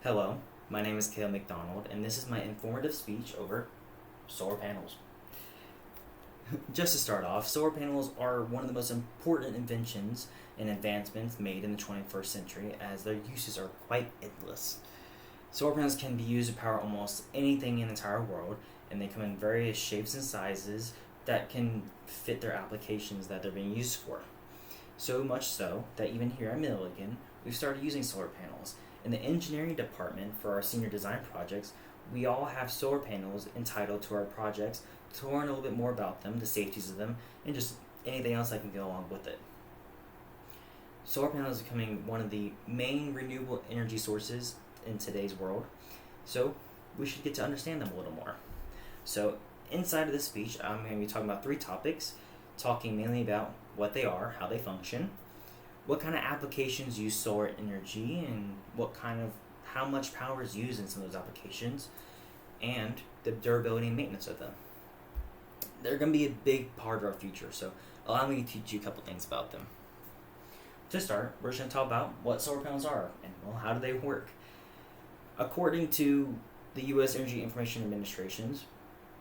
Hello, my name is McDonald, and this is my informative speech over solar panels. Just to start off, solar panels are one of the most important inventions and advancements made in the 21st century, as their uses are quite endless. Solar panels can be used to power almost anything in the entire world, and they come in various shapes and sizes that can fit their applications that they're being used for. So much so that even here at Milligan, we've started using solar panels. In the engineering department for our senior design projects, we all have solar panels entitled to our projects to learn a little bit more about them, the safeties of them, and just anything else that can go along with it. Solar panels are becoming one of the main renewable energy sources in today's world, so we should get to understand them a little more. So inside of this speech, I'm going to be talking about three topics, talking mainly about what they are, how they function, what kind of applications use solar energy, and how much power is used in some of those applications, and the durability and maintenance of them. They're going to be a big part of our future, so allow me to teach you a couple things about them. To start, we're just going to talk about what solar panels are and how do they work. According to the U.S. Energy Information Administration's,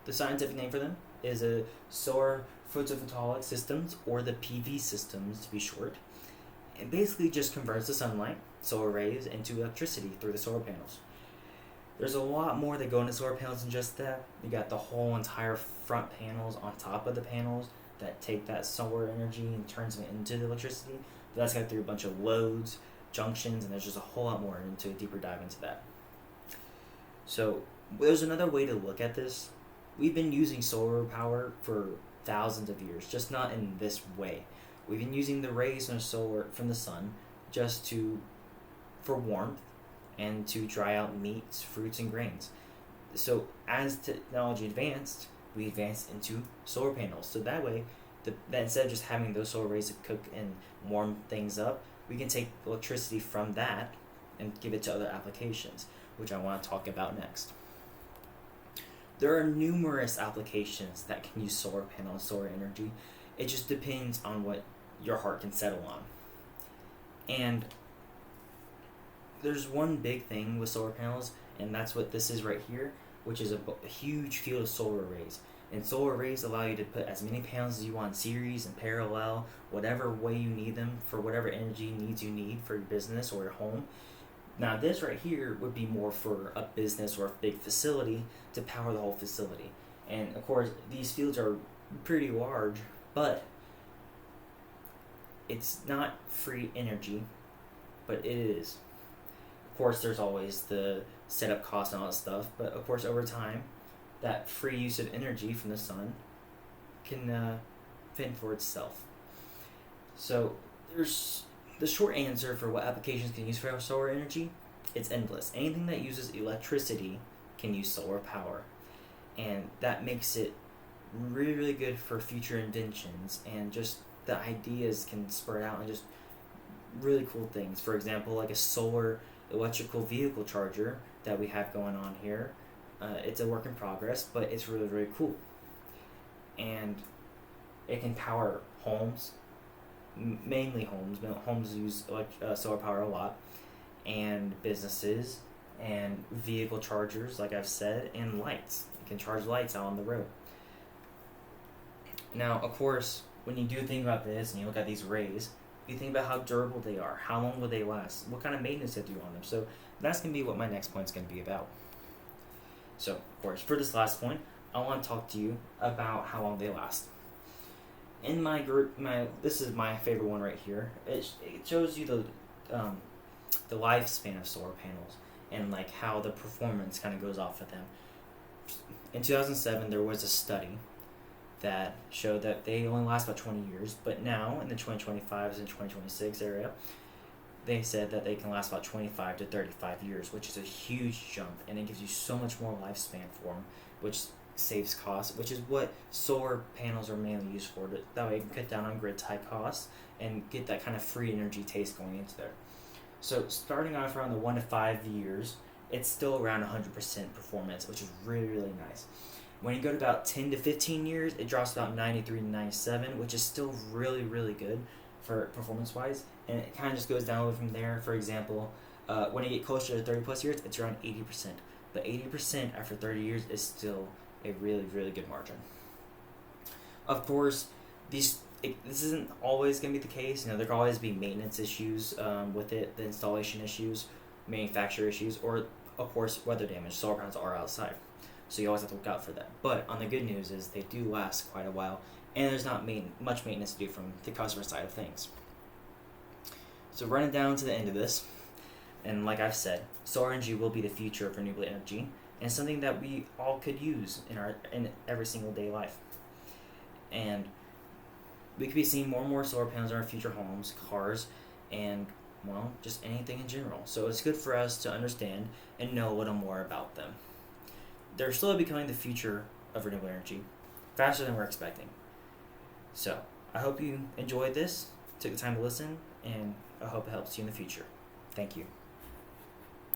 the scientific name for them is a solar photovoltaic systems, or the PV systems to be short. It basically just converts the sunlight, solar rays, into electricity through the solar panels. There's a lot more that go into solar panels than just that. You got the whole entire front panels on top of the panels that take that solar energy and turns it into the electricity. But that's got through a bunch of loads, junctions, and there's just a whole lot more into a deeper dive into that. So there's another way to look at this. We've been using solar power for thousands of years, just not in this way. We've been using the rays from the sun for warmth and to dry out meats, fruits, and grains. So as technology advanced, we advanced into solar panels. So that way, that instead of just having those solar rays to cook and warm things up, we can take electricity from that and give it to other applications, which I want to talk about next. There are numerous applications that can use solar panels, solar energy. It just depends on what your heart can settle on. And there's one big thing with solar panels, and that's what this is right here, which is a huge field of solar arrays. And solar arrays allow you to put as many panels as you want in series and parallel, whatever way you need them, for whatever energy needs you need for your business or your home. Now this right here would be more for a business or a big facility to power the whole facility. And of course, these fields are pretty large, but it's not free energy, but it is. Of course, there's always the setup costs and all that stuff, but of course, over time, that free use of energy from the sun can fend for itself. So there's the short answer for what applications can use for solar energy. It's endless. Anything that uses electricity can use solar power, and that makes it really, really good for future inventions, and just the ideas can spread out and just really cool things. For example, like a solar electrical vehicle charger that we have going on here. It's a work in progress, but it's really, really cool. And it can power homes, mainly homes. Homes use solar power a lot, and businesses, and vehicle chargers, like I've said, and lights. You can charge lights out on the road. Now, of course, when you do think about this and you look at these rays, you think about how durable they are, how long will they last, what kind of maintenance they do on them. So that's going to be what my next point is going to be about. So, of course, for this last point, I want to talk to you about how long they last. In my group, this is my favorite one right here. It shows you the lifespan of solar panels and like how the performance kind of goes off of them. In 2007, there was a study that showed that they only last about 20 years, but now in the 2025s and 2026 area, they said that they can last about 25 to 35 years, which is a huge jump, and it gives you so much more lifespan for them, which saves costs, which is what solar panels are mainly used for. That way you can cut down on grid tie costs and get that kind of free energy taste going into there. So starting off around the 1 to 5 years, it's still around 100% performance, which is really, really nice. When you go to about 10 to 15 years, it drops about 93 to 97, which is still really, really good for performance-wise. And it kind of just goes down from there. For example, When you get closer to 30 plus years, it's around 80%. But 80% after 30 years is still a really, really good margin. Of course, this isn't always going to be the case. There can always be maintenance issues with it, the installation issues, manufacturer issues, or, of course, weather damage. Solar panels are outside, so you always have to look out for that. But on the good news is they do last quite a while, and there's not much maintenance to do from the customer side of things. So running down to the end of this, and like I've said, solar energy will be the future of renewable energy, and something that we all could use in every single day life. And we could be seeing more and more solar panels in our future homes, cars, and, well, just anything in general. So it's good for us to understand and know a little more about them. They're slowly becoming the future of renewable energy, faster than we're expecting. So I hope you enjoyed this, took the time to listen, and I hope it helps you in the future. Thank you.